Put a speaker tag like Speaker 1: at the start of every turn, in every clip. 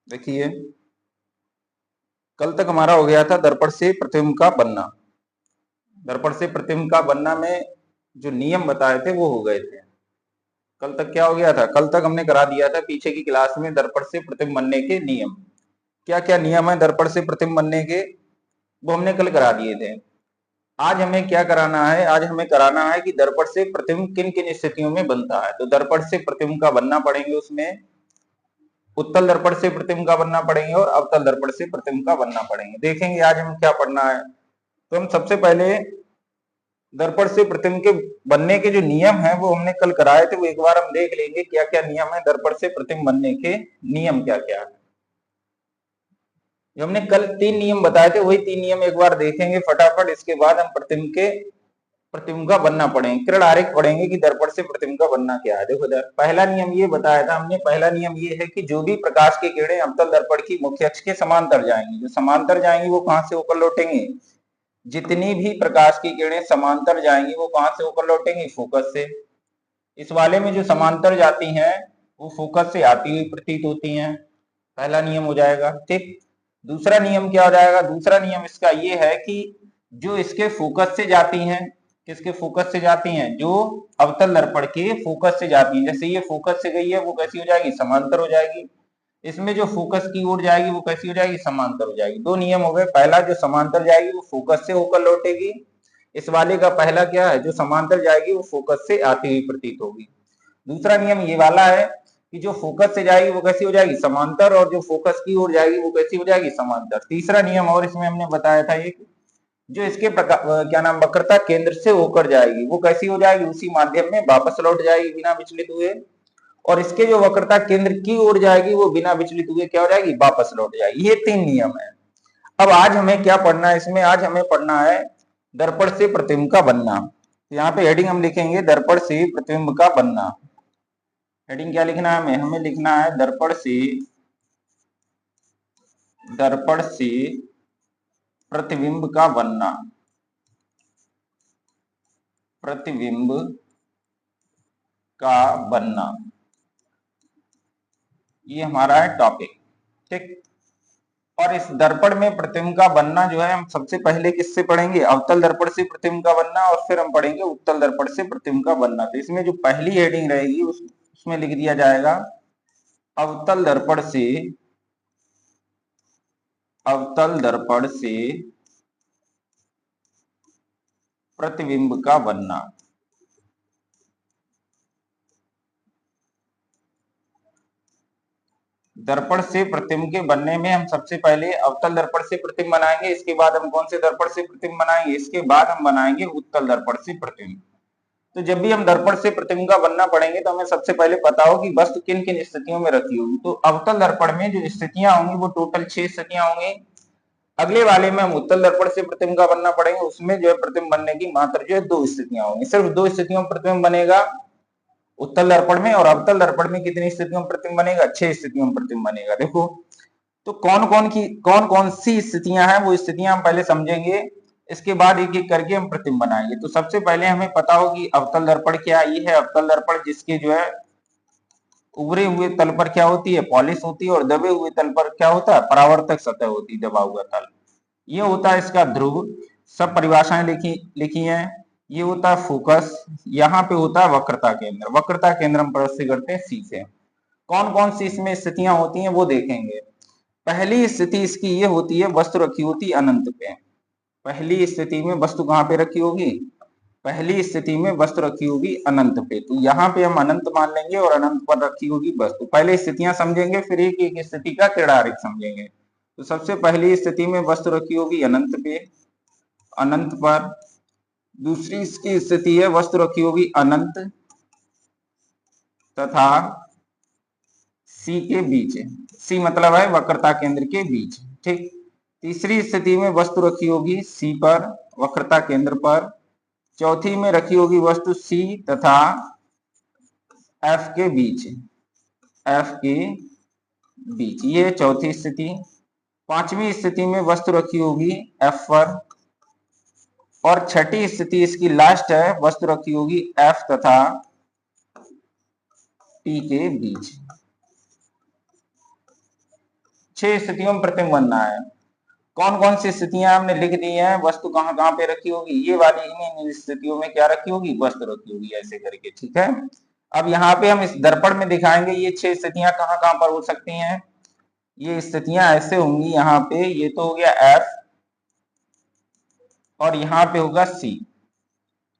Speaker 1: देखिए, कल तक हमारा हो गया था दर्पण से प्रतिबिंब का बनना। दर्पण से प्रतिबिंब का बनना में जो नियम बताए थे वो हो गए थे। कल तक क्या हो गया था? कल तक हमने करा दिया था पीछे की क्लास में दर्पण से प्रतिबिंब बनने के नियम। क्या क्या नियम है दर्पण से प्रतिबिंब बनने के, वो हमने कल करा दिए थे। आज हमें क्या कराना है? आज हमें कराना है कि दर्पण से प्रतिबिंब किन किन स्थितियों में बनता है। तो दर्पण से प्रतिबिंब का बनना पड़ेंगे, उसमें उत्तल दर्पण से प्रतिबिंब का बनना पड़ेंगे और अवतल दर्पण से प्रतिबिंब का बनना पड़ेंगे। देखेंगे आज हम क्या पढ़ना है। तो हम सबसे पहले दर्पण से प्रतिबिंब के बनने के जो नियम है वो हमने कल कराए थे, वो एक बार हम देख लेंगे क्या क्या नियम है दर्पण से प्रतिबिंब बनने के। नियम क्या क्या है, जो हमने कल 3 नियम बताए थे वही 3 नियम एक बार देखेंगे फटाफट। इसके बाद हम प्रतिबिंब का बनना पढ़ेंगे, किरण आरेख पढ़ेंगे कि दर्पण से प्रतिबिंब का बनना क्या है। देखो पहला नियम ये बताया था हमने, पहला नियम ये है कि जो भी प्रकाश की किरणें अवतल दर्पण की मुख्य अक्ष के समांतर जाएंगी, जो समांतर जाएंगी वो कहां से होकर लौटेंगी? जितनी भी प्रकाश की किरणें समांतर जाएंगी वो कहां से होकर लौटेंगी? फोकस से। इस वाले में जो समांतर जाती हैं वो फोकस से आती हुई प्रतीत होती हैं। पहला नियम हो जाएगा, ठीक। दूसरा नियम क्या हो जाएगा? दूसरा नियम इसका ये है कि जो इसके फोकस से जाती हैं, किसके फोकस से जाती हैं? जो अवतल दर्पण के फोकस से जाती हैं। जैसे ये फोकस से गई है वो कैसी हो जाएगी? समांतर हो जाएगी। इसमें जो फोकस की ओर जाएगी वो कैसी हो जाएगी? समांतर हो जाएगी। दो नियम हो गए। पहला जो समांतर जाएगी वो फोकस से होकर लौटेगी। इस वाले का पहला क्या है? जो समांतर जाएगी वो फोकस से आती हुई प्रतीत होगी। दूसरा नियम ये वाला है कि जो फोकस से जाएगी वो कैसी हो जाएगी? समांतर, और जो फोकस की ओर जाएगी वो कैसी हो जाएगी? समांतर। तीसरा नियम और इसमें हमने बताया था एक, जो इसके क्या नाम वक्रता केंद्र से होकर जाएगी वो कैसी हो जाएगी? उसी माध्यम में वापस लौट जाएगी बिना विचलित हुए। और इसके जो वक्रता केंद्र की ओर जाएगी वो बिना विचलित हुए क्या हो जाएगी? वापस लौट जाएगी। ये 3 नियम है। अब आज हमें क्या पढ़ना है इसमें? आज हमें पढ़ना है दर्पण से प्रतिबिंब का बनना। यहाँ पे हेडिंग हम लिखेंगे दर्पण से प्रतिबिंब का बनना। हेडिंग क्या लिखना है हमें? हमें लिखना है दर्पण से प्रतिबिंब का बनना। प्रतिबिंब का बनना, ये हमारा है टॉपिक, ठीक। और इस दर्पण में प्रतिबिंब का बनना जो है हम सबसे पहले किससे पढ़ेंगे? अवतल दर्पण से प्रतिबिंब का बनना, और फिर हम पढ़ेंगे उत्तल दर्पण से प्रतिबिंब का बनना। तो इसमें जो पहली हेडिंग रहेगी उसमें लिख दिया जाएगा अवतल दर्पण से प्रतिबिंब का बनना। दर्पण से प्रतिबिंब के बनने में हम सबसे पहले अवतल दर्पण से प्रतिबिंब बनाएंगे। इसके बाद हम कौन से दर्पण से प्रतिबिंब बनाएंगे? इसके बाद हम बनाएंगे उत्तल दर्पण से प्रतिबिंब। तो जब भी हम दर्पण से प्रतिबिंब का बनना पढ़ेंगे तो हमें सबसे पहले पता हो कि वस्तु किन किन स्थितियों में रखी होगी। तो अवतल दर्पण में जो स्थितियां होंगी वो टोटल 6 स्थितियां होंगी। अगले वाले में हम उत्तल दर्पण से प्रतिबिंब का बनना पड़ेंगे, उसमें जो है प्रतिबिंब बनने की मात्र जो है 2 स्थितियां होंगी। सिर्फ 2 स्थितियों में प्रतिबिंब बनेगा उत्तल दर्पण में। और अवतल दर्पण में कितनी स्थितियों में प्रतिबिंब बनेगा? 6 स्थितियों में प्रतिबिंब बनेगा। देखो तो कौन कौन सी स्थितियां हैं वो स्थितियां हम पहले समझेंगे, इसके बाद एक एक करके हम प्रतिबिंब बनाएंगे। तो सबसे पहले हमें पता हो कि अवतल दर्पण क्या है। ये है अवतल दर्पण, जिसके जो है उभरे हुए तल पर क्या होती है? पॉलिश होती है, और दबे हुए तल पर क्या होता है? परावर्तक सतह होती है, दबा हुआ तल। ये होता है इसका ध्रुव। सब परिभाषाएं लिखी हैं। ये होता है फोकस। यहाँ पे होता है वक्रता केंद्र। वक्रता केंद्र हम प्रस्तुत करते हैं सी से। कौन कौन सी इसमें स्थितियां होती हैं वो देखेंगे। पहली स्थिति इसकी ये होती है, वस्तु रखी होती अनंत पे। पहली स्थिति में वस्तु कहां पे रखी होगी? पहली स्थिति में वस्तु रखी होगी अनंत पे। तो यहाँ पे हम अनंत मान लेंगे और अनंत पर रखी होगी वस्तु। पहले स्थितियां समझेंगे, फिर एक एक स्थिति का क्रियारेख समझेंगे। तो सबसे पहली स्थिति में वस्तु रखी होगी अनंत पे, अनंत पर। दूसरी इसकी स्थिति है वस्तु रखी होगी अनंत तथा सी के बीच। सी मतलब है वक्रता केंद्र के बीच, ठीक। तीसरी स्थिति में वस्तु रखी होगी सी पर, वक्रता केंद्र पर। चौथी में रखी होगी वस्तु सी तथा एफ के बीच, एफ के बीच, ये चौथी स्थिति। पांचवी स्थिति में वस्तु रखी होगी एफ पर, और छठी स्थिति इसकी लास्ट है, वस्तु रखी होगी एफ तथा टी के बीच। 6 स्थितियों में प्रतिबिंब बनना है। कौन कौन सी स्थितियां हमने लिख दी हैं, वस्तु कहाँ कहाँ पे रखी होगी, ये वाली इन स्थितियों में क्या रखी होगी, वस्तु रखी होगी, ऐसे करके। ठीक है, अब यहाँ पे हम इस दर्पण में दिखाएंगे ये 6 स्थितियां कहाँ कहाँ पर हो सकती हैं। ये स्थितियां ऐसे होंगी, यहाँ पे ये तो हो गया F और यहाँ पे होगा C।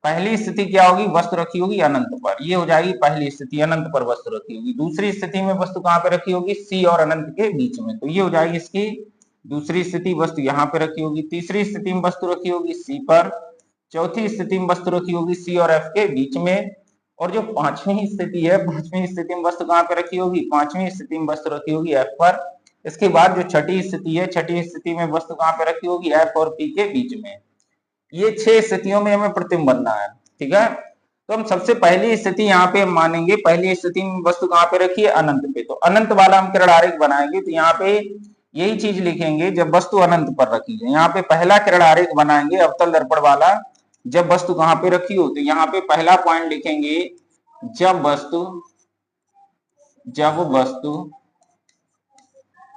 Speaker 1: पहली स्थिति क्या होगी, वस्तु रखी होगी अनंत पर, ये हो जाएगी पहली स्थिति, अनंत पर वस्तु रखी होगी। दूसरी स्थिति में वस्तु कहाँ पे रखी होगी, C और अनंत के बीच में, तो ये हो जाएगी इसकी दूसरी स्थिति, वस्तु यहाँ पे रखी होगी। तीसरी स्थिति में वस्तु रखी होगी C पर। चौथी स्थिति में वस्तु रखी होगी C और F के बीच में। और जो पांचवी स्थिति है, पांचवी स्थिति में वस्तु कहाँ पे रखी होगी, पांचवी स्थिति में वस्तु रखी होगी F पर। इसके बाद जो छठी स्थिति है, छठी स्थिति में वस्तु कहाँ पे रखी होगी, F और P के बीच में। ये 6 स्थितियों में हमें प्रतिबिंब बनना है। ठीक है, तो हम सबसे पहली स्थिति यहाँ पे हम मानेंगे, पहली स्थिति में वस्तु कहाँ पे रखी है, अनंत पे, तो अनंत वाला हम किरण आरेख बनाएंगे। तो यहाँ पे यही चीज लिखेंगे, जब वस्तु अनंत पर रखी है। यहाँ पे पहला किरण आरेख बनाएंगे अवतल दर्पण वाला, जब वस्तु कहाँ पे रखी हो, तो यहाँ पे पहला पॉइंट लिखेंगे, जब वस्तु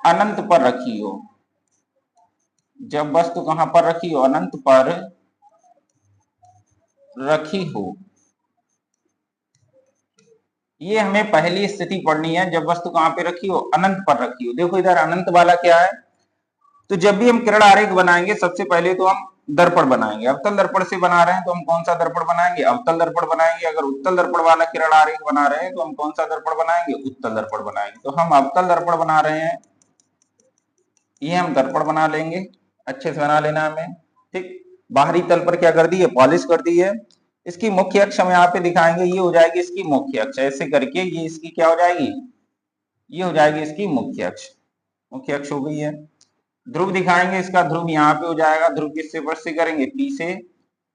Speaker 1: अनंत पर रखी हो। जब वस्तु कहां पर रखी हो, अनंत पर रखी हो। ये हमें पहली स्थिति पढ़नी है, जब वस्तु कहां पे रखी हो, अनंत पर रखी हो। देखो इधर अनंत वाला क्या है, तो जब भी हम किरण आरेख बनाएंगे सबसे पहले तो हम दर्पण बनाएंगे। अवतल दर्पण से बना रहे हैं तो हम कौन सा दर्पण बनाएंगे, अवतल दर्पण बनाएंगे। अगर उत्तल दर्पण वाला किरण आरेख बना रहे हैं तो हम कौन सा दर्पण बनाएंगे, उत्तल दर्पण बनाएंगे। तो हम अवतल दर्पण बना रहे हैं, ये हम दर्पण बना लेंगे, अच्छे से बना लेना हमें। ठीक, बाहरी तल पर क्या कर दी है, पॉलिश कर दी है। इसकी मुख्य अक्ष हम यहाँ पे दिखाएंगे, ये हो जाएगी इसकी मुख्य अक्ष, ऐसे करके ये इसकी क्या हो जाएगी, ये हो जाएगी इसकी मुख्य अक्ष। मुख्य अक्ष हो गई है। ध्रुव दिखाएंगे, इसका ध्रुव यहाँ पे हो जाएगा, ध्रुव किससे वर्ष करेंगे, P से।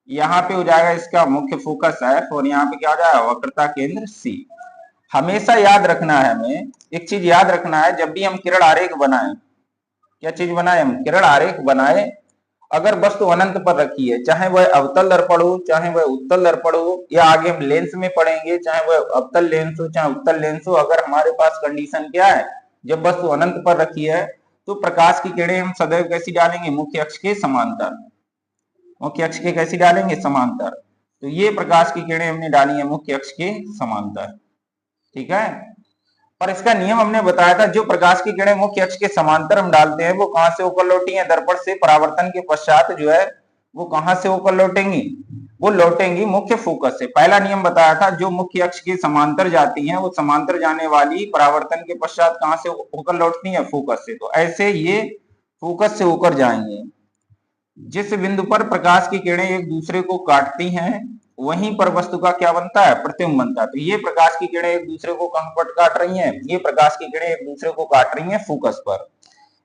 Speaker 1: यहाँ पे हो जाएगा इसका मुख्य फोकस F और यहाँ पे क्या हो जाएगा, वक्रता केंद्र C। हमेशा याद रखना है, हमें एक चीज याद रखना है, जब भी हम किरण आरेख बनाए, क्या चीज बनाए, हम किरण आरेख बनाए, अगर वस्तु अनंत पर रखी है, चाहे वह अवतल दर्पण हो, चाहे वह उत्तल दर्पण हो, या आगे हम लेंस में पढ़ेंगे, चाहे वह अवतल लेंस हो चाहे उत्तल लेंस हो, अगर हमारे पास कंडीशन क्या है, जब वस्तु अनंत पर रखी है, तो प्रकाश की किरणें हम सदैव कैसी डालेंगे, मुख्य अक्ष के समांतर। मुख्य अक्ष के कैसी डालेंगे, समांतर। तो ये प्रकाश की किरणें हमने डाली है मुख्य अक्ष के समांतर। ठीक है, पर इसका नियम हमने बताया था, जो प्रकाश की किरणें मुख्य अक्ष के समांतर हम डालते हैं वो कहां से होकर लौटी हैं, दर्पण से परावर्तन के पश्चात जो है वो कहां से होकर लौटेंगी, वो लौटेंगी मुख्य फोकस से। पहला नियम बताया था, जो मुख्य अक्ष के समांतर जाती हैं वो समांतर जाने वाली परावर्तन के पश्चात कहां से होकर लौटती हैं, फोकस से। तो ऐसे ये फोकस से होकर जाएंगे। जिस बिंदु पर प्रकाश की किरणें एक दूसरे को काटती हैं वहीं पर वस्तु का क्या बनता है, प्रतिबिंब बनता है। तो ये प्रकाश की किरणें एक दूसरे को कहां पर काट रही हैं, ये प्रकाश की किरणें एक दूसरे को काट रही हैं फोकस पर।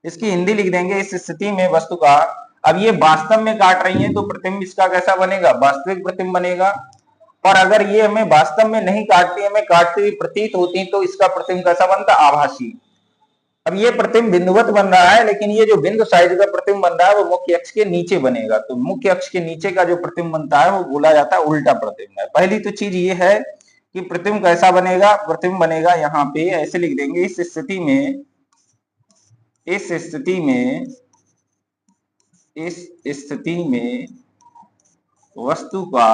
Speaker 1: इसकी हिंदी लिख देंगे, इस स्थिति में वस्तु का, अब ये वास्तव में काट रही हैं तो प्रतिबिंब इसका कैसा बनेगा, वास्तविक प्रतिबिंब बनेगा। और अगर ये हमें वास्तव में नहीं काटती, हमें काटती हुई प्रतीत होती, तो इसका प्रतिबिंब कैसा बनता, आभासी। अब ये प्रतिबिंब बिंदुवत बन रहा है, लेकिन ये जो बिंदु साइज का प्रतिबिंब बन रहा है वो मुख्य अक्ष के नीचे बनेगा। तो मुख्य अक्ष के नीचे का जो प्रतिबिंब बनता है वो बोला जाता है उल्टा प्रतिबिंब है। पहली तो चीज ये है कि प्रतिबिंब कैसा बनेगा, प्रतिबिंब बनेगा यहाँ पे ऐसे लिख देंगे, इस स्थिति में वस्तु का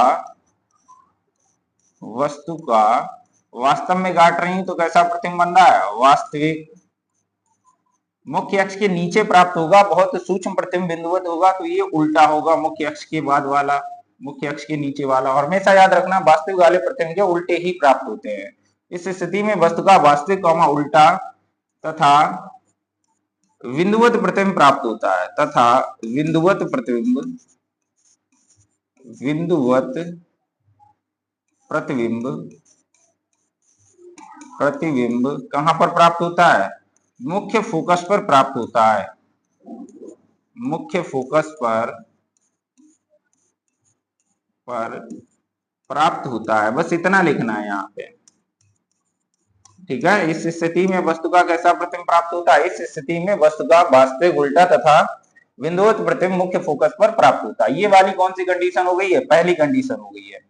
Speaker 1: वास्तव में काट रही है तो कैसा प्रतिबिंब बन रहा है, वास्तविक। मुख्य अक्ष के नीचे प्राप्त होगा, बहुत सूक्ष्म प्रतिबिंब बिंदुवत होगा, तो ये उल्टा होगा, मुख्य अक्ष के बाद वाला, मुख्य अक्ष के नीचे वाला। और हमेशा याद रखना, वास्तविक वाले प्रतिबिंब जो उल्टे ही प्राप्त होते हैं। इस स्थिति में वस्तु का वास्तविक उल्टा तथा बिंदुवत प्रतिबिंब प्राप्त होता है, तथा बिंदुवत प्रतिबिंब कहां पर प्राप्त होता है, मुख्य फोकस पर प्राप्त होता है, मुख्य फोकस पर प्राप्त होता है। बस इतना लिखना है यहाँ पे। ठीक है, इस स्थिति में वस्तु का कैसा प्रतिबिंब प्राप्त होता है, इस स्थिति में वस्तु का वास्तविक उल्टा तथा बिंदुवत प्रतिबिंब मुख्य फोकस पर प्राप्त होता है। ये वाली कौन सी कंडीशन हो गई है, पहली कंडीशन हो गई है।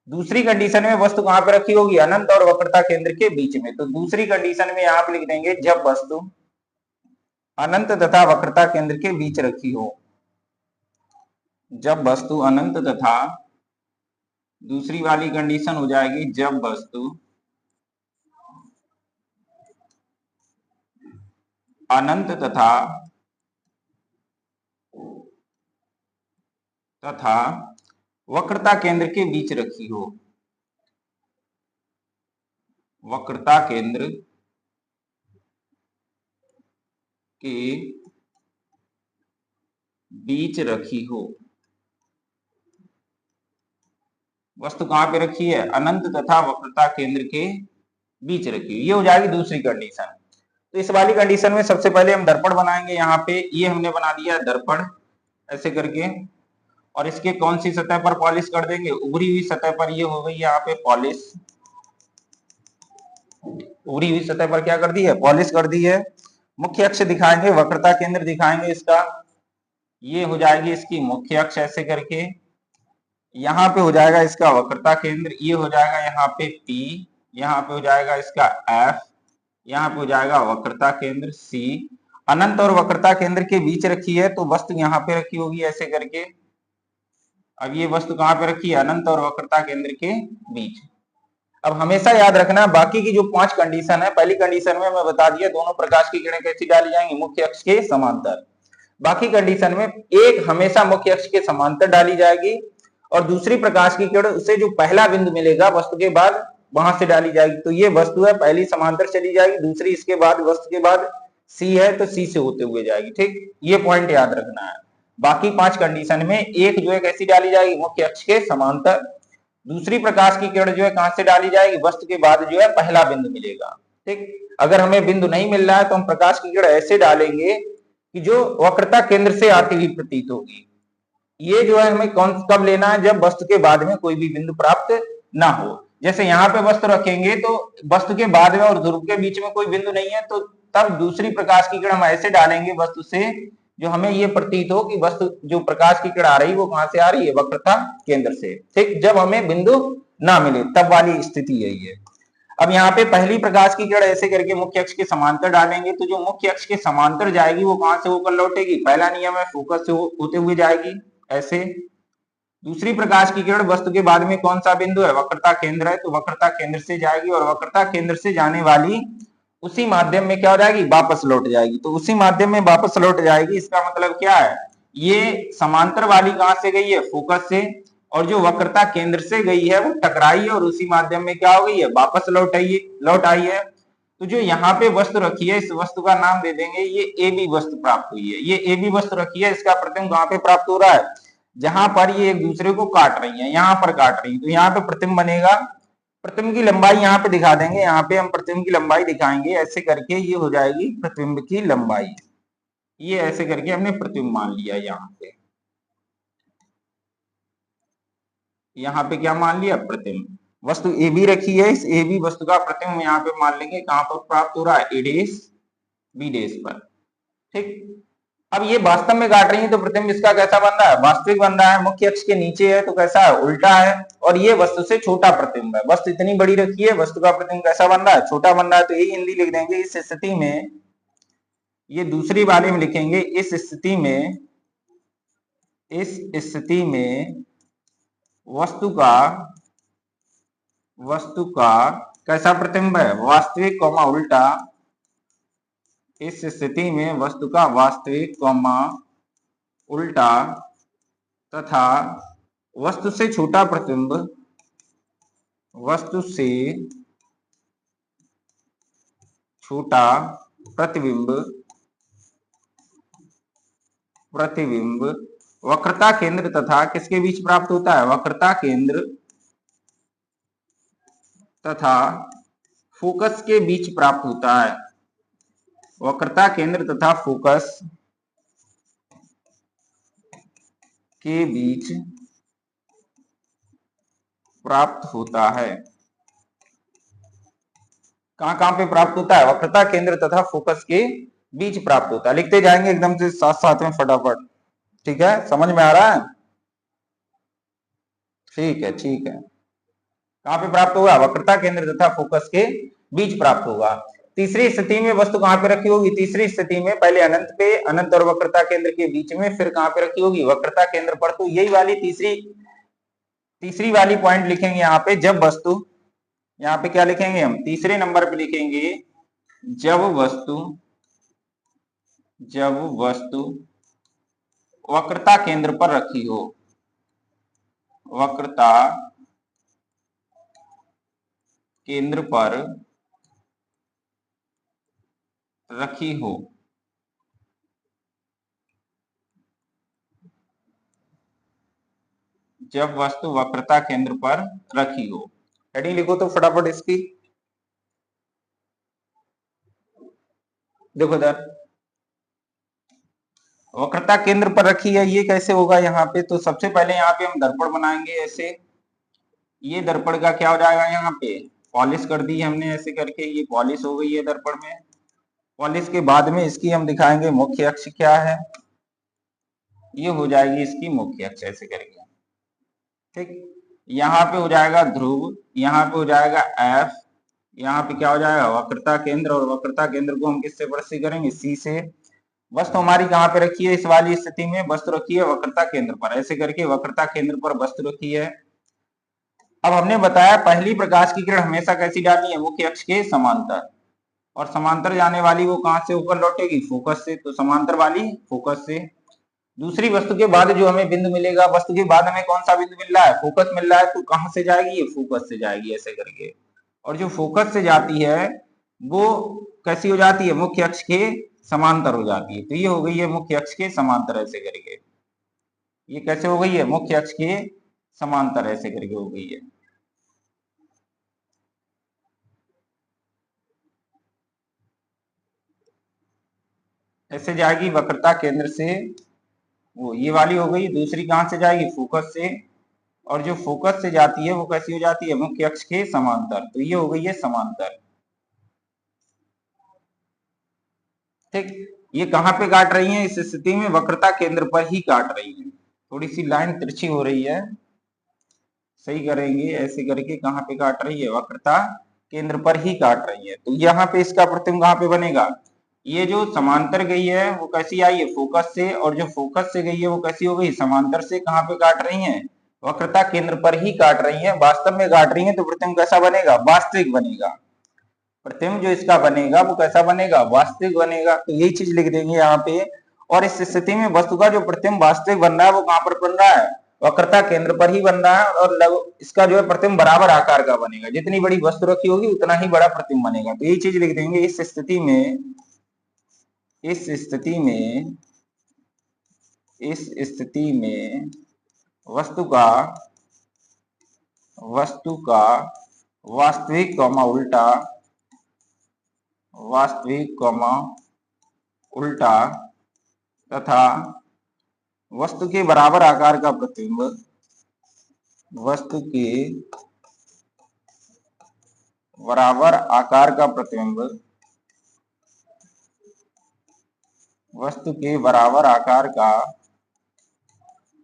Speaker 1: दूसरी कंडीशन में वस्तु कहां पर रखी होगी, अनंत और वक्रता केंद्र के बीच में। तो दूसरी कंडीशन में आप लिख देंगे, जब वस्तु अनंत तथा वक्रता केंद्र के बीच रखी हो। जब वस्तु अनंत तथा, दूसरी वाली कंडीशन हो जाएगी जब वस्तु अनंत तथा वक्रता केंद्र के बीच रखी हो। वक्रता केंद्र के बीच रखी हो। वस्तु कहां पे रखी है? अनंत तथा वक्रता केंद्र के बीच रखी है। ये हो जाएगी दूसरी कंडीशन। तो इस वाली कंडीशन में सबसे पहले हम दर्पण बनाएंगे। यहाँ पे ये हमने बना दिया दर्पण ऐसे करके, और इसके कौन सी सतह पर पॉलिश कर देंगे? उभरी हुई सतह पर। ये हो गई यहाँ पे पॉलिश। उभरी हुई सतह पर क्या कर दी है? पॉलिश कर दी है। मुख्य अक्ष दिखाएंगे, वक्रता केंद्र दिखाएंगे इसका। ये हो जाएगी इसकी मुख्य अक्ष ऐसे करके। यहाँ पे हो जाएगा इसका वक्रता केंद्र। ये हो जाएगा यहाँ पे P, यहाँ पे हो जाएगा इसका F, यहाँ पे हो जाएगा वक्रता केंद्र C। अनंत और वक्रता केंद्र के बीच रखी है तो वस्तु यहाँ पे रखी होगी ऐसे करके। अब ये वस्तु कहाँ पे रखी है? अनंत और वक्रता केंद्र के बीच। अब हमेशा याद रखना बाकी की जो 5 कंडीशन है, पहली कंडीशन में मैं बता दिया दोनों प्रकाश की किरणें कैसी डाली जाएंगी? मुख्य अक्ष के समांतर। बाकी कंडीशन में एक हमेशा मुख्य अक्ष के समांतर डाली जाएगी, और दूसरी प्रकाश की किरण उसे जो पहला बिंदु मिलेगा वस्तु के बाद वहां से डाली जाएगी। तो ये वस्तु है, पहली समांतर चली जाएगी, दूसरी इसके बाद, वस्तु के बाद C है तो C से होते हुए जाएगी। ठीक, ये पॉइंट याद रखना है। बाकी 5 कंडीशन में एक जो है कैसी डाली जाएगी? मुख्य अक्ष के समांतर। दूसरी प्रकाश की किरण जो है कहां से डाली जाएगी? वस्तु के बाद जो है पहला बिंदु मिलेगा। ठीक, अगर हमें बिंदु नहीं मिल रहा है तो हम प्रकाश की किरण ऐसे डालेंगे कि जो वक्रता केंद्र से आती हुई प्रतीत होगी। ये जो है हमें कब लेना है? जब वस्तु के बाद में कोई भी बिंदु प्राप्त ना हो। जैसे यहाँ पे वस्तु रखेंगे तो वस्तु के बाद में और ध्रुव के बीच में कोई बिंदु नहीं है, तो तब दूसरी प्रकाश की किरण हम ऐसे डालेंगे वस्तु से जो हमें ये प्रतीत हो कि वस्तु जो प्रकाश की किरण आ रही है वो कहां से आ रही है? वक्रता केंद्र से। ठीक, जब हमें बिंदु ना मिले तब वाली स्थिति यही है। अब यहाँ पे पहली प्रकाश की किरण ऐसे करके मुख्य अक्ष के समांतर डालेंगे तो जो मुख्य अक्ष के समांतर जाएगी वो कहां से होकर लौटेगी? पहला नियम है फोकस से होते हुए जाएगी ऐसे। दूसरी प्रकाश की किरण वस्तु के बाद में कौन सा बिंदु है? वक्रता केंद्र है, तो वक्रता केंद्र से जाएगी, और वक्रता केंद्र से जाने वाली उसी माध्यम में क्या हो जाएगी? वापस लौट जाएगी। तो उसी माध्यम में वापस लौट जाएगी, इसका मतलब क्या है? ये समांतर वाली कहां से गई है? फोकस से, और जो वक्रता केंद्र से गई है वो टकराई है और उसी माध्यम में क्या हो गई है? वापस लौट आई है। तो जो यहाँ पे वस्तु रखी है इस वस्तु का नाम दे देंगे ये ए बी वस्तु प्राप्त हुई है। ये ए बी वस्तु रखी है, इसका प्रतिबिंब कहां पे प्राप्त हो रहा है? जहां पर ये एक दूसरे को काट रही है, यहाँ पर काट रही है, तो यहाँ पे प्रतिबिंब बनेगा। प्रतिबिंब की लंबाई यहाँ पे दिखा देंगे, यहाँ पे हम प्रतिबिंब की लंबाई दिखाएंगे ऐसे करके। ये हो जाएगी प्रतिबिंब की लंबाई। ये ऐसे करके हमने प्रतिबिंब मान लिया। यहाँ पे क्या मान लिया? प्रतिबिंब। वस्तु ए बी रखी है, इस ए बी वस्तु का प्रतिबिंब यहाँ पे मान लेंगे कहां पर प्राप्त हो रहा है? ए डेश बी डेश पर। ठीक, अब ये वास्तव में काट रही है तो प्रतिबिंब इसका कैसा बन रहा है? वास्तविक बन रहा है। मुख्य अक्ष के नीचे है तो कैसा है? उल्टा है, और ये वस्तु से छोटा प्रतिबिंब है। वस्तु इतनी बड़ी रखी है, वस्तु का प्रतिबिंब कैसा बन रहा है? छोटा बन रहा है। तो यही हिंदी लिख देंगे इस स्थिति में। ये दूसरी वाले में लिखेंगे इस स्थिति में वस्तु का कैसा प्रतिबिंब है? वास्तविक कौमा उल्टा। इस स्थिति में वस्तु का वास्तविक कौमा उल्टा तथा वस्तु से छोटा प्रतिबिंब, वस्तु से छोटा प्रतिबिंब वक्रता केंद्र तथा किसके बीच प्राप्त होता है? वक्रता केंद्र तथा फोकस के बीच प्राप्त होता है। वक्रता केंद्र तथा फोकस के बीच प्राप्त होता है। कहां पे प्राप्त होता है? वक्रता केंद्र तथा फोकस के बीच प्राप्त होता है। लिखते जाएंगे एकदम से साथ साथ में फटाफट। ठीक है, समझ में आ रहा है? ठीक है, ठीक है। कहां पे प्राप्त होगा? वक्रता केंद्र तथा फोकस के बीच प्राप्त होगा। तीसरी स्थिति में वस्तु कहां पे रखी होगी? तीसरी स्थिति में पहले अनंत पे, अनंत और वक्रता केंद्र के बीच में, फिर कहां पे रखी होगी? वक्रता केंद्र पर। तो यही वाली तीसरी वाली पॉइंट लिखेंगे यहाँ पे, जब वस्तु, यहाँ पे क्या लिखेंगे हम? तीसरे नंबर पे लिखेंगे जब वस्तु वक्रता केंद्र पर रखी हो, वक्रता केंद्र पर रखी हो। जब वस्तु वक्रता केंद्र पर रखी हो। हेडिंग लिखो तो फटाफट इसकी। देखो इधर वक्रता केंद्र पर रखी है, ये कैसे होगा यहाँ पे? तो सबसे पहले यहाँ पे हम दर्पण बनाएंगे ऐसे। ये दर्पण का क्या हो जाएगा? यहाँ पे पॉलिश कर दी हमने ऐसे करके, ये पॉलिश हो गई है दर्पण में। पॉलिश के बाद में इसकी हम दिखाएंगे मुख्य अक्ष क्या है, ये हो जाएगी इसकी मुख्य अक्ष ऐसे करके। ठीक, यहाँ पे हो जाएगा ध्रुव, यहाँ पे हो जाएगा एफ, यहाँ पे क्या हो जाएगा? वक्रता केंद्र, और वक्रता केंद्र को हम किससे प्रदर्शित करेंगे? सी से। वस्तु हमारी कहाँ पे रखी है? इस वाली स्थिति में वस्तु रखी है वक्रता केंद्र पर, ऐसे करके वक्रता केंद्र पर वस्तु रखी है। अब हमने बताया पहली प्रकाश की किरण हमेशा कैसी जानी है? मुख्य अक्ष के समांतर, और समांतर जाने वाली वो कहां से ऊपर लौटेगी? फोकस से। तो समांतर वाली फोकस से। दूसरी वस्तु के बाद जो हमें बिंदु मिलेगा, वस्तु के बाद हमें कौन सा बिंदु मिल रहा है? फोकस मिल रहा है, तो कहां से जाएगी? ये फोकस से जाएगी ऐसे करके। और जो फोकस से जाती है वो कैसी हो जाती है? मुख्य अक्ष के समांतर हो जाती है। तो ये हो गई है मुख्य अक्ष के समांतर ऐसे करके। ये कैसे हो गई है? मुख्य अक्ष के समांतर ऐसे करके हो गई है। ऐसे जाएगी वक्रता केंद्र से, वो ये वाली हो गई। दूसरी कहां से जाएगी? फोकस से। और जो फोकस से जाती है वो कैसी हो जाती है? मुख्य अक्ष के समांतर। तो ये हो गई है समांतर। ठीक, ये कहां पे काट रही है? इस स्थिति में वक्रता केंद्र पर ही काट रही है। थोड़ी सी लाइन तिरछी हो रही है, सही करेंगे ऐसे करके। कहां पे काट रही है? वक्रता केंद्र पर ही काट रही है। तो यहाँ पे इसका प्रतिबिंब कहां पे बनेगा? ये जो समांतर गई है वो कैसी आई है? फोकस से। और जो फोकस से गई है वो कैसी हो गई? समांतर से। कहां पे काट रही है? वक्रता केंद्र पर ही काट रही है, वास्तव में काट रही है। तो प्रतिबिंब कैसा बनेगा? वास्तविक बनेगा। प्रतिबिंब जो इसका बनेगा वो कैसा बनेगा? वास्तविक बनेगा। तो यही चीज लिख देंगे यहाँ पे। और इस स्थिति में वस्तु का जो प्रतिबिंब वास्तविक बन रहा है वो कहां पर बन रहा है? वक्रता केंद्र पर ही बन रहा है। और इसका जो है प्रतिबिंब बराबर आकार का बनेगा। जितनी बड़ी वस्तु रखी होगी उतना ही बड़ा प्रतिबिंब बनेगा। तो यही चीज लिख देंगे। इस स्थिति में वस्तु का वास्तविक उल्टा तथा वस्तु के बराबर आकार का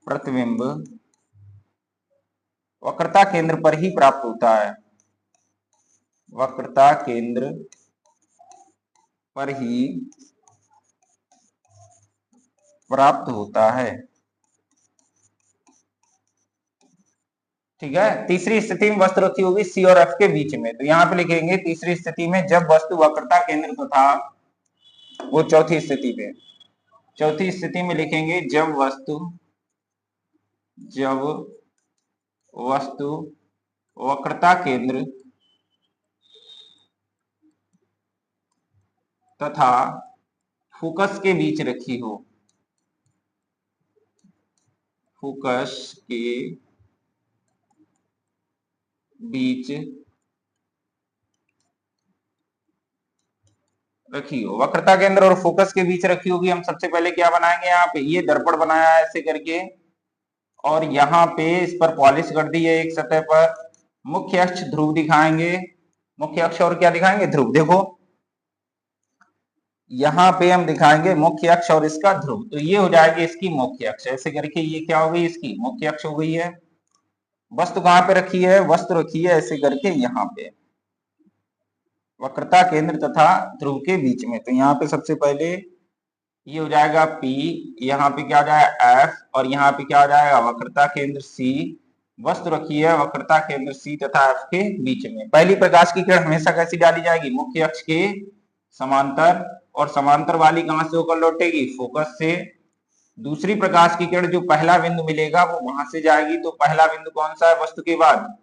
Speaker 1: प्रतिबिंब वक्रता केंद्र पर ही प्राप्त होता है। वक्रता केंद्र पर ही प्राप्त होता है। ठीक है। तीसरी स्थिति में वस्तु रखी होगी सी और एफ के बीच में। तो यहाँ पे लिखेंगे तीसरी स्थिति में जब वस्तु वक्रता केंद्र को था, वो चौथी स्थिति में लिखेंगे जब वस्तु वक्रता केंद्र तथा फोकस के बीच रखी हो। फोकस के बीच रखी हो। वक्रता केंद्र और फोकस के बीच रखी होगी। हम सबसे पहले क्या बनाएंगे? यहाँ पे ये दर्पण बनाया है ऐसे करके, और यहाँ पे इस पर पॉलिश कर दी है एक सतह पर। मुख्य अक्ष ध्रुव दिखाएंगे, मुख्य अक्ष और क्या दिखाएंगे? ध्रुव। देखो यहाँ पे हम दिखाएंगे मुख्य अक्ष और इसका ध्रुव। तो ये हो जाएगी इसकी मुख्य अक्ष ऐसे करके। ये क्या हो गई? इसकी मुख्य अक्ष हो गई है। वस्तु कहां पे रखी है? वस्तु रखी है ऐसे करके यहाँ पे। वक्रता केंद्र तथा ध्रुव के बीच में। तो यहाँ पे सबसे पहले ये हो जाएगा P, यहाँ पे क्या हो जाएगा F, और यहाँ पे क्या हो जाएगा वक्रता केंद्र C। वस्तु रखी है वक्रता केंद्र C तथा F के बीच में। पहली प्रकाश की किरण हमेशा कैसी डाली जाएगी? मुख्य अक्ष के समांतर, और समांतर वाली कहां से होकर लौटेगी? फोकस से। दूसरी प्रकाश की किरण जो पहला बिंदु मिलेगा वो वहां से जाएगी। तो पहला बिंदु कौन सा है वस्तु के बाद?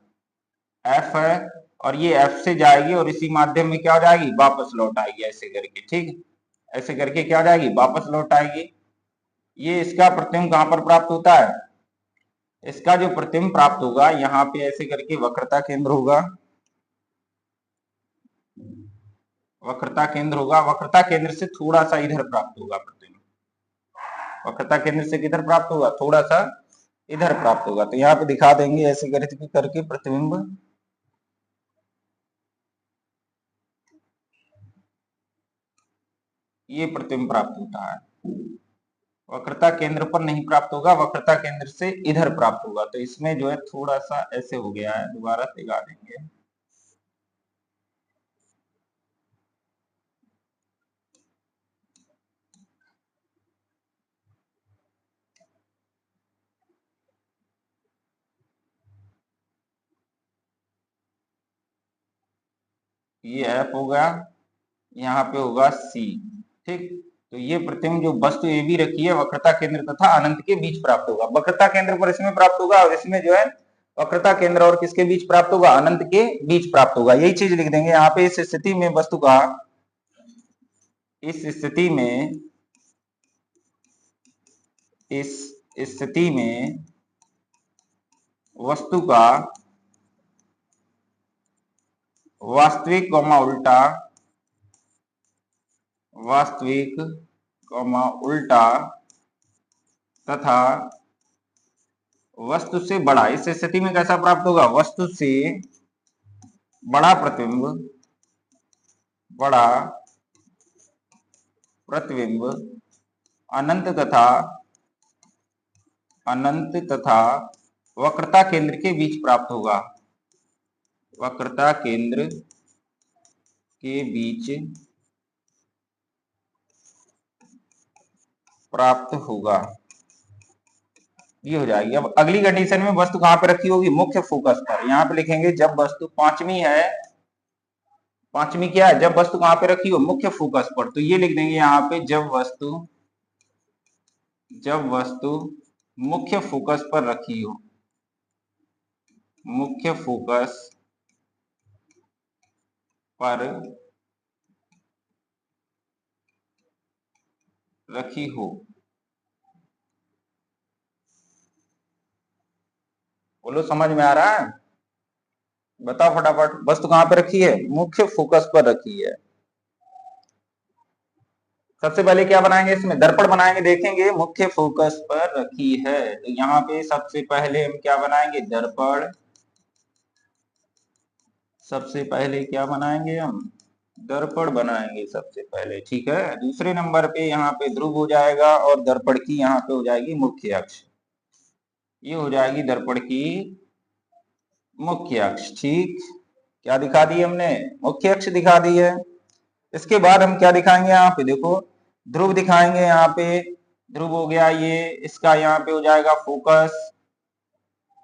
Speaker 1: F है, और ये F से जाएगी और इसी माध्यम में क्या हो जाएगी? वापस लौट आएगी ऐसे करके। ठीक, ऐसे करके क्या हो जाएगी? वापस लौट आएगी। ये इसका प्रतिबिंब कहां पर प्राप्त होता है? इसका जो प्रतिबिंब प्राप्त होगा यहाँ पे ऐसे करके वक्रता केंद्र होगा, वक्रता केंद्र होगा। वक्रता केंद्र से थोड़ा सा इधर प्राप्त होगा प्रतिबिंब। वक्रता केंद्र से किधर प्राप्त होगा? थोड़ा सा इधर प्राप्त होगा। तो यहाँ पे दिखा देंगे ऐसे करके प्रतिबिंब। ये प्रतिबिंब प्राप्त होता है, वक्रता केंद्र पर नहीं प्राप्त होगा, वक्रता केंद्र से इधर प्राप्त होगा। तो इसमें जो है थोड़ा सा ऐसे हो गया है, दोबारा दिखा देंगे। ये F होगा, यहाँ पे होगा C। ठीक, तो ये प्रतिबिंब जो वस्तु ए बी रखी है वक्रता केंद्र तथा अनंत के बीच प्राप्त होगा। वक्रता केंद्र पर इसमें प्राप्त होगा, और इसमें जो है वक्रता केंद्र और किसके बीच प्राप्त होगा? अनंत के बीच प्राप्त होगा। यही चीज लिख देंगे यहाँ पे। इस स्थिति में वस्तु का, इस स्थिति में वस्तु का वास्तविक उल्टा तथा वस्तु से बड़ा, इस स्थिति में कैसा प्राप्त होगा? वस्तु से बड़ा प्रतिबिंब अनंत तथा वक्रता केंद्र के बीच प्राप्त होगा। वक्रता केंद्र के बीच प्राप्त होगा। ये हो जाएगी। अब अगली कंडीशन में वस्तु कहां पे रखी होगी? मुख्य फोकस पर। यहाँ पे लिखेंगे जब वस्तु पांचवी क्या है? जब वस्तु कहां पे रखी हो? मुख्य फोकस पर। तो ये लिख देंगे यहाँ पे जब वस्तु मुख्य फोकस पर रखी हो, मुख्य फोकस पर रखी हो। बोलो, समझ में आ रहा है? बताओ फटाफट। वस्तु कहां पे रखी है? मुख्य फोकस पर रखी है। सबसे पहले क्या बनाएंगे? इसमें दर्पण बनाएंगे। देखेंगे मुख्य फोकस पर रखी है, तो यहाँ पे सबसे पहले हम क्या बनाएंगे? दर्पण। सबसे पहले क्या बनाएंगे हम? दर्पण बनाएंगे सबसे पहले। ठीक है, दूसरे नंबर पे यहाँ पे ध्रुव हो जाएगा, और दर्पण की यहाँ पे हो जाएगी मुख्य अक्ष। ये हो जाएगी दर्पण की मुख्य अक्ष। ठीक, क्या दिखा दी हमने? मुख्य अक्ष दिखा दी है। इसके बाद हम क्या दिखाएंगे? यहाँ पे देखो ध्रुव दिखाएंगे। यहाँ पे ध्रुव हो गया ये, इसका यहाँ पे हो जाएगा फोकस,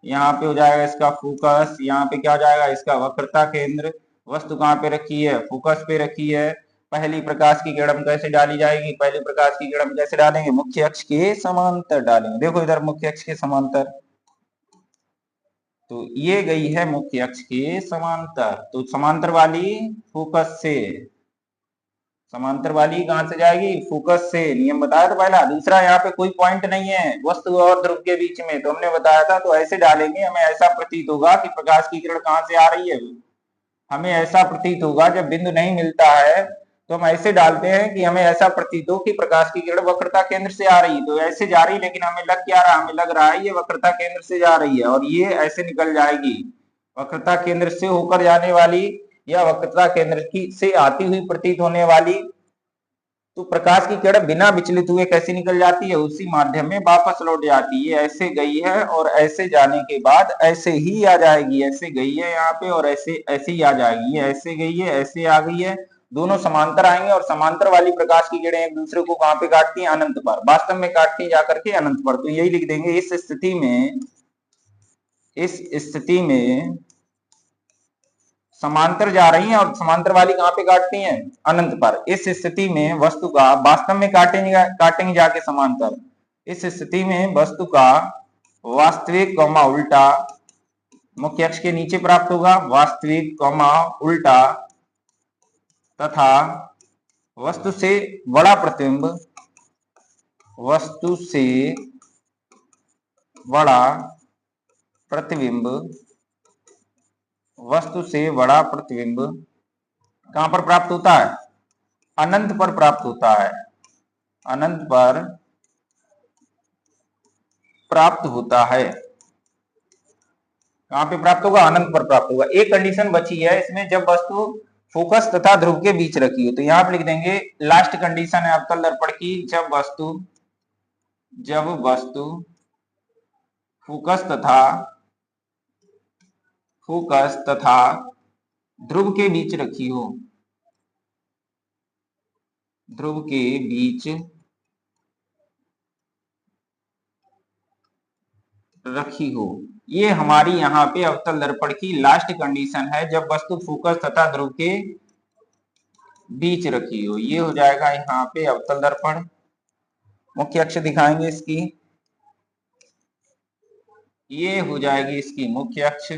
Speaker 1: यहाँ पे हो जाएगा इसका फोकस, यहाँ पे क्या हो जाएगा? इसका वक्रता केंद्र। वस्तु कहाँ पे रखी है? फोकस पे रखी है। पहली प्रकाश की किरण कैसे डाली जाएगी? पहली प्रकाश की किरण कैसे डालेंगे? मुख्य अक्ष के समांतर डालेंगे। देखो इधर मुख्य अक्ष के समांतर, तो ये गई है मुख्य अक्ष के समांतर। तो समांतर वाली फोकस से, समांतर वाली कहां से जाएगी? फोकस से। नियम बताया था पहला। दूसरा, यहाँ पे कोई पॉइंट नहीं है वस्तु और ध्रुव के बीच में, तो हमने बताया था। तो ऐसे डालेंगे, हमें ऐसा प्रतीत होगा कि प्रकाश की किरण कहां से आ रही है। हमें ऐसा प्रतीत होगा, जब बिंदु नहीं मिलता है तो हम ऐसे डालते हैं कि हमें ऐसा प्रतीत हो कि प्रकाश की किरण वक्रता केंद्र से आ रही है। तो ऐसे जा रही, लेकिन हमें लग क्या रहा? हमें लग रहा है ये वक्रता केंद्र से जा रही है, और ये ऐसे निकल जाएगी। वक्रता केंद्र से होकर जाने वाली या वक्रता केंद्र की से आती हुई प्रतीत होने वाली तो प्रकाश की किरण बिना विचलित हुए कैसे निकल जाती है, उसी माध्यम में वापस लौट जाती है। ऐसे गई है और ऐसे जाने के बाद ऐसे ही आ जाएगी, ऐसे गई है यहाँ पे और ऐसे ऐसे ही आ जाएगी, ये ऐसे गई है ऐसे आ गई है, दोनों समांतर आएंगे और समांतर वाली प्रकाश की किरणें एक दूसरे को कहां पे काटती हैं, अनंत पर, वास्तव में काटती जाकर के अनंत पर। तो यही लिख देंगे, इस स्थिति में समांतर जा रही हैं और समांतर वाली कहां पे काटती हैं, अनंत पर। इस स्थिति में वस्तु का वास्तव में काटेंगे जाके समांतर। इस स्थिति में वस्तु का वास्तविक कौमा उल्टा मुख्य अक्ष के नीचे प्राप्त होगा, वास्तविक कौमा उल्टा तथा वस्तु से बड़ा प्रतिबिंब, वस्तु से बड़ा प्रतिबिंब, वस्तु से बड़ा प्रतिबिंब कहां पर प्राप्त होता है, अनंत पर प्राप्त होता है, अनंत पर प्राप्त होता है। कहां पे प्राप्त होगा, अनंत पर प्राप्त होगा। एक कंडीशन बची है इसमें, जब वस्तु फोकस तथा ध्रुव के बीच रखी हो। तो यहां पे लिख देंगे लास्ट कंडीशन है अवतल दर्पण की, जब वस्तु फोकस तथा ध्रुव के बीच रखी हो, ध्रुव के बीच रखी हो। ये हमारी यहाँ पे अवतल दर्पण की लास्ट कंडीशन है, जब वस्तु फोकस तथा ध्रुव के बीच रखी हो। ये हो जाएगा यहाँ पे अवतल दर्पण। मुख्य अक्ष दिखाएंगे इसकी, ये हो जाएगी इसकी मुख्य अक्ष।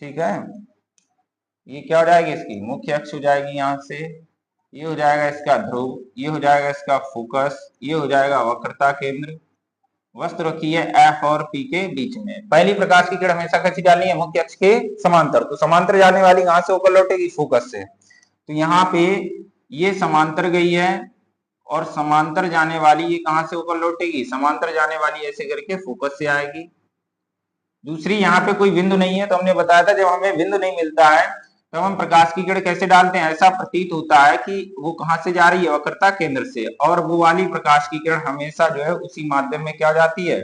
Speaker 1: ठीक है, ये क्या हो जाएगी, इसकी मुख्य अक्ष हो जाएगी यहाँ से। ये हो जाएगा इसका ध्रुव, ये हो जाएगा इसका फोकस, ये हो जाएगा वक्रता केंद्र। वस्तु रखी है F और P के बीच में। पहली प्रकाश की किरण हमेशा कैसी डालनी है, मुख्य अक्ष के समांतर। तो समांतर जाने वाली कहां से होकर लौटेगी, फोकस से। तो यहाँ पे ये समांतर गई है और समांतर जाने वाली ये कहां से होकर लौटेगी, समांतर जाने वाली ऐसे करके फोकस से आएगी। दूसरी यहाँ पे कोई बिंदु नहीं है, तो हमने बताया था जब हमें बिंदु नहीं मिलता है तब हम प्रकाश की किरण कैसे डालते हैं, ऐसा प्रतीत होता है कि वो कहां से जा रही है, वक्रता केंद्र से, और वो वाली प्रकाश की किरण हमेशा जो है उसी माध्यम में क्या जाती है,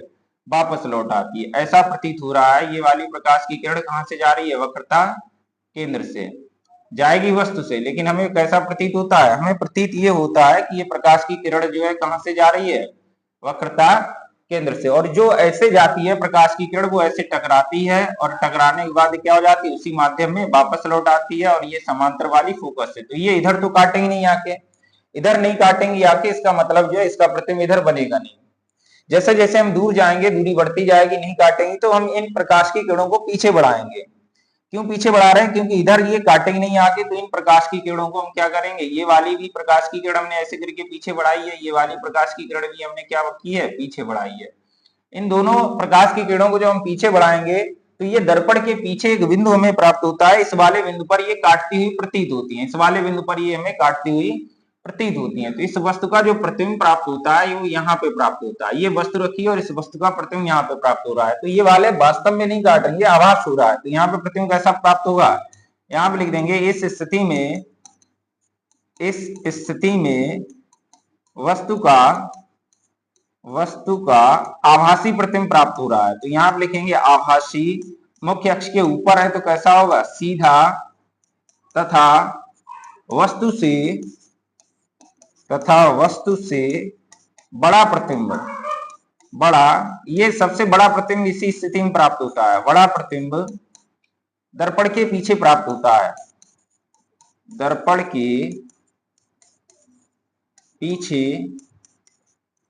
Speaker 1: वापस लौट आती है। ऐसा प्रतीत हो रहा है, ये वाली प्रकाश की किरण कहां से जा रही है, वक्रता केंद्र से जाएगी वस्तु से। लेकिन हमें कैसा प्रतीत होता है, हमें प्रतीत ये होता है कि ये प्रकाश की किरण जो है कहां से जा रही है, वक्रता केंद्र से। और जो ऐसे जाती है प्रकाश की किरण, वो ऐसे टकराती है और टकराने के बाद क्या हो जाती है, उसी माध्यम में वापस लौट आती है, और ये समांतर वाली फोकस है। तो ये इधर तो काटेंगे नहीं आके, इधर नहीं काटेंगे आके, इसका मतलब जो है इसका प्रतिबिंब इधर बनेगा नहीं। जैसे जैसे हम दूर जाएंगे, दूरी बढ़ती जाएगी, नहीं काटेंगे, तो हम इन प्रकाश की किरणों को पीछे बढ़ाएंगे। क्यों पीछे बढ़ा रहे हैं, क्योंकि इधर ये काटेंगे नहीं आगे, तो इन प्रकाश की किरणों को हम क्या करेंगे, ये वाली भी प्रकाश की किरण हमने ऐसे करके पीछे बढ़ाई है, ये वाली प्रकाश की किरण भी हमने क्या की है, पीछे बढ़ाई है। इन दोनों प्रकाश की किरणों को जब हम पीछे बढ़ाएंगे तो ये दर्पण के पीछे एक बिंदु हमें प्राप्त होता है, इस वाले बिंदु पर ये काटती हुई प्रतीत होती है, इस वाले बिंदु पर ये हमें काटती हुई प्रतीत होती है। तो इस वस्तु का जो प्रतिबिंब प्राप्त होता है वो यहाँ पे प्राप्त होता है। ये वस्तु रखी है और इस वस्तु का प्रतिबिंब यहाँ पे प्राप्त हो रहा है। तो ये वाले वास्तव में नहीं काट रही है, आभास हो रहा है। तो यहाँ पे प्रतिबिंब कैसा प्राप्त होगा, यहाँ पे लिख देंगे, इस स्थिति में वस्तु का आभासी प्रतिबिंब प्राप्त हो रहा है। तो यहाँ पे लिखेंगे आभासी, मुख्य अक्ष के ऊपर है तो कैसा होगा, सीधा, तथा वस्तु से बड़ा प्रतिबिंब, बड़ा, ये सबसे बड़ा प्रतिबिंब इसी स्थिति में प्राप्त होता है। बड़ा प्रतिबिंब दर्पण के पीछे प्राप्त होता है, दर्पण के पीछे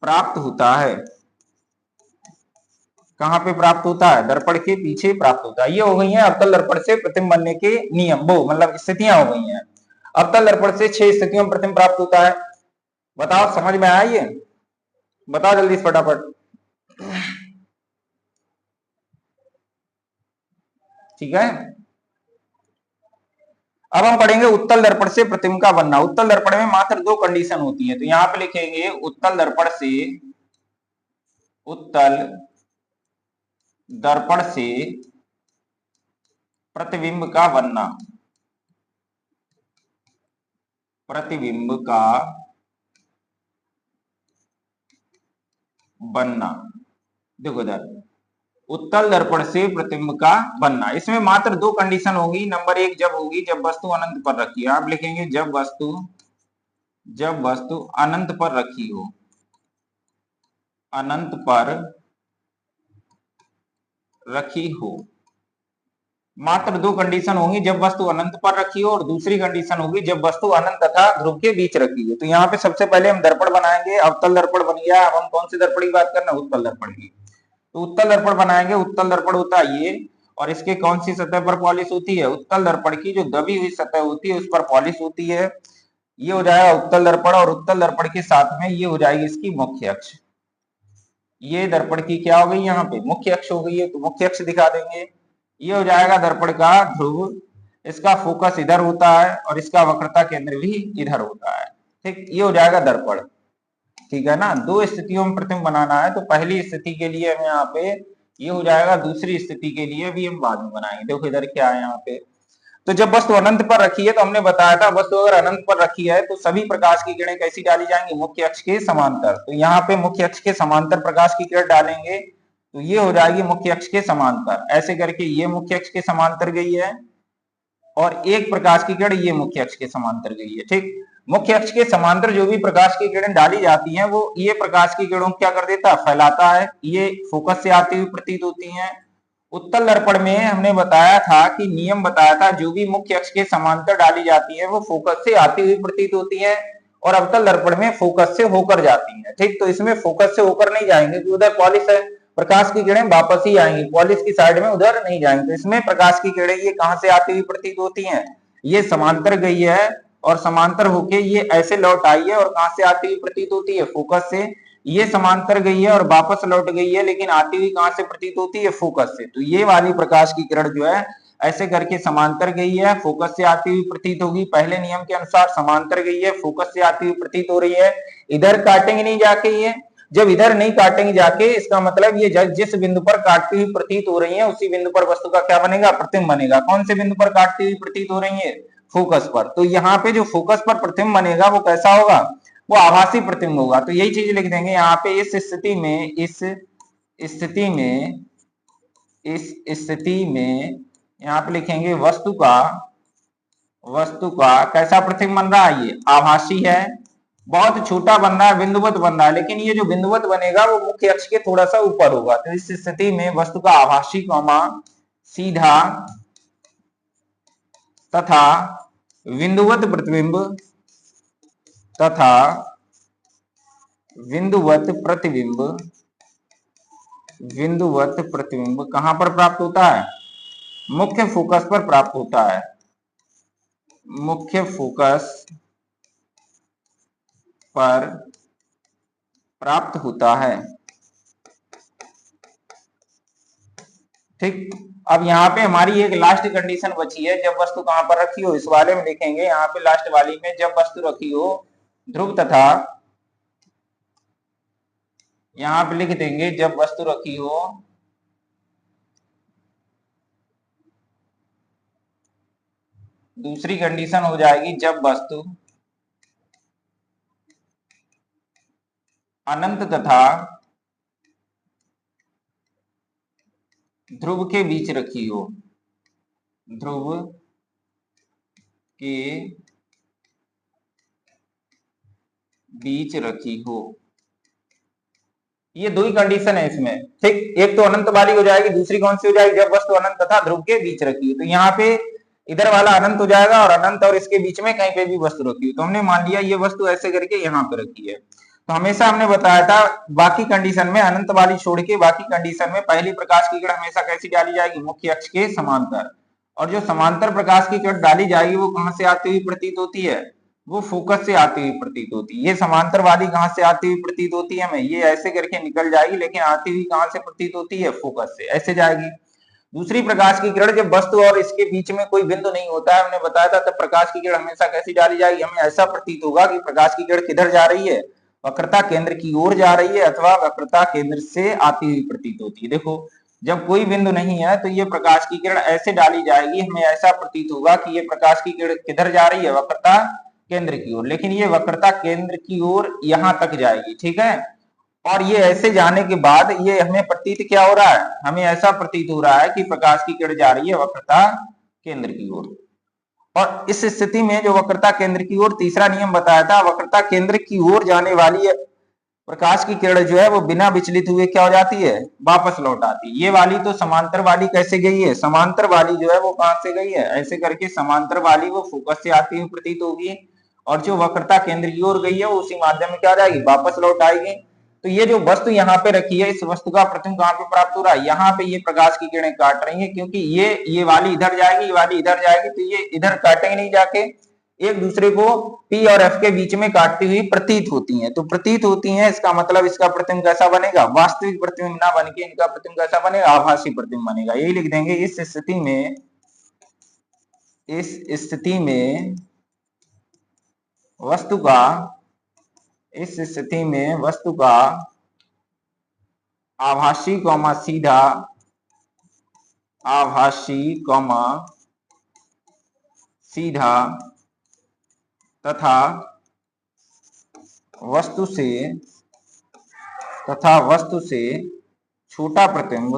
Speaker 1: प्राप्त होता है। कहां पे प्राप्त होता है, दर्पण के पीछे प्राप्त होता है। ये हो गई है अवतल दर्पण से प्रतिबिंब बनने के नियम, वो मतलब स्थितियां हो गई हैं। अवतल दर्पण से 6 स्थितियों में प्रतिबिंब प्राप्त होता है। बताओ समझ में आया ये, बताओ जल्दी फटाफट। ठीक है, अब हम पढ़ेंगे उत्तल दर्पण से प्रतिबिंब का बनना। उत्तल दर्पण में मात्र 2 कंडीशन होती है। तो यहां पे लिखेंगे उत्तल दर्पण से दर्पण से प्रतिबिंब का बनना, प्रतिबिंब का बनना। देखो इधर, उत्तल दर्पण से प्रतिबिंब का बनना, इसमें मात्र दो कंडीशन होगी। नंबर एक जब होगी जब वस्तु अनंत पर रखी है, आप लिखेंगे जब वस्तु अनंत पर रखी हो, अनंत पर रखी हो। मात्र दो कंडीशन होंगी, जब वस्तु अनंत पर रखी हो और दूसरी कंडीशन होगी जब वस्तु अनंत तथा ध्रुव के बीच रखी हो। तो यहाँ पे सबसे पहले हम दर्पण बनाएंगे, अवतल दर्पण बन गया। अब हम कौन से दर्पण की बात करना है? उत्तल दर्पण की। तो उत्तल दर्पण बनाएंगे। उत्तल दर्पण होता है ये, और इसके कौन सी सतह पर पॉलिश होती है? उत्तल दर्पण की जो दबी हुई सतह होती है उस पर पॉलिश होती है। ये हो जाएगा उत्तल दर्पण, और उत्तल दर्पण के साथ में ये हो जाएगी इसकी मुख्य अक्ष। ये दर्पण की क्या हो गई? यहाँ पे मुख्य अक्ष हो गई है, तो मुख्य अक्ष दिखा देंगे। ये हो जाएगा दर्पण का ध्रुव, इसका फोकस इधर होता है और इसका वक्रता केंद्र भी इधर होता है। ठीक, ये हो जाएगा दर्पण। ठीक है ना। दो स्थितियों में प्रतिबिंब बनाना है, तो पहली स्थिति के लिए हम यहाँ पे ये हो जाएगा, दूसरी स्थिति के लिए भी हम बाद में बनाएंगे। देखो इधर क्या है यहाँ पे, तो जब वस्तु अनंत पर रखी है तो हमने बताया था वस्तु अगर अनंत पर रखी है तो सभी प्रकाश की किरणें कैसी डाली जाएंगी? मुख्य अक्ष के समांतर। तो यहाँ पे मुख्य अक्ष के समांतर प्रकाश की किरण डालेंगे, तो ये हो जाएगी मुख्य अक्ष के समांतर। ऐसे करके ये मुख्य अक्ष के समांतर गई है, और एक प्रकाश की किरण ये मुख्य अक्ष के समांतर गई है। ठीक, मुख्य अक्ष के समांतर जो भी प्रकाश की किरण डाली जाती हैं वो ये प्रकाश की किरणों को क्या कर देता है? फैलाता है। ये फोकस से आती हुई प्रतीत होती हैं। उत्तल दर्पण में हमने बताया था कि नियम बताया था, जो भी मुख्य अक्ष के समांतर डाली जाती है वो फोकस से आती हुई प्रतीत होती है, और अवतल दर्पण में फोकस से होकर जाती है। ठीक, तो इसमें फोकस से होकर नहीं जाएंगे क्योंकि उधर पॉलिश है, प्रकाश की किरणें वापस ही आएंगी, पॉलिश की साइड में उधर नहीं जाएंगे। तो इसमें प्रकाश की किरणें ये कहां से आती हुई प्रतीत होती हैं? ये समांतर गई है, और समांतर होके ये ऐसे लौट आई है, और कहां से आती हुई प्रतीत होती है? फोकस से। ये समांतर गई है और वापस लौट गई है, लेकिन आती हुई कहां से प्रतीत होती है? फोकस से। तो ये वाली प्रकाश की किरण जो है ऐसे करके समांतर गई है, फोकस से आती हुई प्रतीत होगी। पहले नियम के अनुसार समांतर गई है, फोकस से आती हुई प्रतीत हो रही है। इधर काटेंगे नहीं जाके, ये जब इधर नहीं काटेंगे जाके, इसका मतलब ये जिस बिंदु पर काटती हुई प्रतीत हो रही है उसी बिंदु पर वस्तु का क्या बनेगा? प्रतिबिंब बनेगा। कौन से बिंदु पर काटती हुई प्रतीत हो रही है? फोकस पर। तो यहाँ पे जो फोकस पर प्रतिबिंब बनेगा वो कैसा होगा? वो आभासी प्रतिबिंब होगा। तो यही चीज लिख देंगे यहाँ पे। इस स्थिति में यहाँ पे लिखेंगे वस्तु का कैसा प्रतिबिंब बन रहा है? ये आभासी है, बहुत छोटा बन रहा है, बिंदुवत बन रहा है, लेकिन ये जो बिंदुवत बनेगा वो मुख्य अक्ष के थोड़ा सा ऊपर होगा। तो इस स्थिति में वस्तु का आभासी कौमा सीधा तथा बिंदुवत प्रतिबिंब बिंदुवत प्रतिबिंब कहां पर प्राप्त होता है? मुख्य फोकस पर प्राप्त होता है। मुख्य फोकस पर प्राप्त होता है। ठीक, अब यहाँ पे हमारी एक लास्ट कंडीशन बची है, जब वस्तु कहां पर रखी हो, इस वाले में लिखेंगे। यहाँ पे लास्ट वाली में जब वस्तु रखी हो ध्रुव तथा, यहाँ पे लिख देंगे जब वस्तु रखी हो दूसरी कंडीशन हो जाएगी जब वस्तु अनंत तथा ध्रुव के बीच रखी हो, ध्रुव के बीच रखी हो। ये दो ही कंडीशन है इसमें। ठीक, एक तो अनंत वाली हो जाएगी, दूसरी कौन सी हो जाएगी? जब वस्तु अनंत तथा ध्रुव के बीच रखी हो। तो यहाँ पे इधर वाला अनंत हो जाएगा, और अनंत और इसके बीच में कहीं पे भी वस्तु रखी हो। तो हमने मान लिया ये वस्तु ऐसे करके यहाँ पे रखी है। तो हमेशा हमने बताया था बाकी कंडीशन में, अनंत वाली छोड़ के बाकी कंडीशन में पहली प्रकाश की किरण हमेशा कैसी डाली जाएगी? मुख्य अक्ष के समांतर। और जो समांतर प्रकाश की किरण डाली जाएगी वो कहां से आती हुई प्रतीत होती है? वो फोकस से आती हुई प्रतीत होती है। ये समांतर वाली कहां से आती हुई प्रतीत होती है? हमें ये ऐसे करके निकल जाएगी, लेकिन आती हुई कहां से प्रतीत होती है? फोकस से, ऐसे जाएगी। दूसरी प्रकाश की किरण जब वस्तु और इसके बीच में कोई बिंदु नहीं होता है, हमने बताया था, तब प्रकाश की किरण हमेशा कैसी डाली जाएगी? हमें ऐसा प्रतीत होगा कि प्रकाश की किरण किधर जा रही है? वक्रता केंद्र की ओर जा रही है, अथवा वक्रता केंद्र से आती हुई प्रतीत होती है। देखो जब कोई बिंदु नहीं है तो ये प्रकाश की किरण ऐसे डाली जाएगी, हमें ऐसा प्रतीत होगा कि ये प्रकाश की किरण किधर जा रही है, वक्रता केंद्र की ओर। लेकिन ये वक्रता केंद्र की ओर यहां तक जाएगी, ठीक है। और ये ऐसे जाने के बाद ये हमें प्रतीत क्या हो रहा है, हमें ऐसा प्रतीत हो रहा है कि प्रकाश की किरण जा रही है वक्रता केंद्र की ओर। और इस स्थिति में जो वक्रता केंद्र की ओर तीसरा नियम बताया था, वक्रता केंद्र की ओर जाने वाली प्रकाश की किरण जो है वो बिना विचलित हुए क्या हो जाती है, वापस लौट आती है। ये वाली तो समांतर वाली कैसे गई है, समांतर वाली जो है वो कहां से गई है, ऐसे करके समांतर वाली वो फोकस से आती हुई प्रतीत होगी, और जो वक्रता केंद्र की ओर गई है वो उसी माध्यम में क्या हो जाएगी, वापस लौट आएगी। तो ये जो वस्तु यहाँ पे रखी है, इस वस्तु का प्रतिबिंब कहाँ पे प्राप्त हो रहा है, यहाँ पे ये प्रकाश की किरणें काट रही है, क्योंकि ये वाली इधर जाएगी, ये वाली इधर जाएगी, तो ये इधर काटेंगे नहीं जाके, एक दूसरे को P और F के बीच में काटती हुई प्रतीत होती हैं। तो प्रतीत होती हैं, इसका मतलब इसका प्रतिबिंब कैसा बनेगा, वास्तविक प्रतिबिंब ना बन के इनका प्रतिबिंब कैसा बनेगा, आभासी प्रतिबिंब बनेगा। यही लिख देंगे, इस स्थिति में वस्तु का आभासी सीधा, तथा वस्तु से छोटा प्रतिबिंब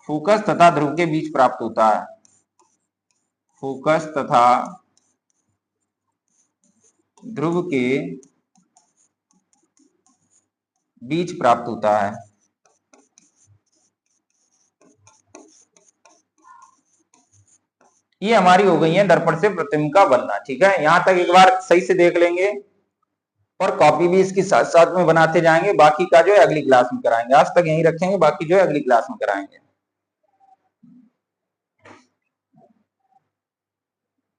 Speaker 1: फोकस तथा ध्रुव के बीच प्राप्त होता है, फोकस तथा ध्रुव के बीच प्राप्त होता है। ये हमारी हो गई है दर्पण से प्रतिबिंब का बनना, ठीक है। यहां तक एक बार सही से देख लेंगे और कॉपी भी इसकी साथ साथ में बनाते जाएंगे। बाकी का जो है अगली क्लास में कराएंगे, आज तक यहीं रखेंगे, बाकी जो है अगली क्लास में कराएंगे।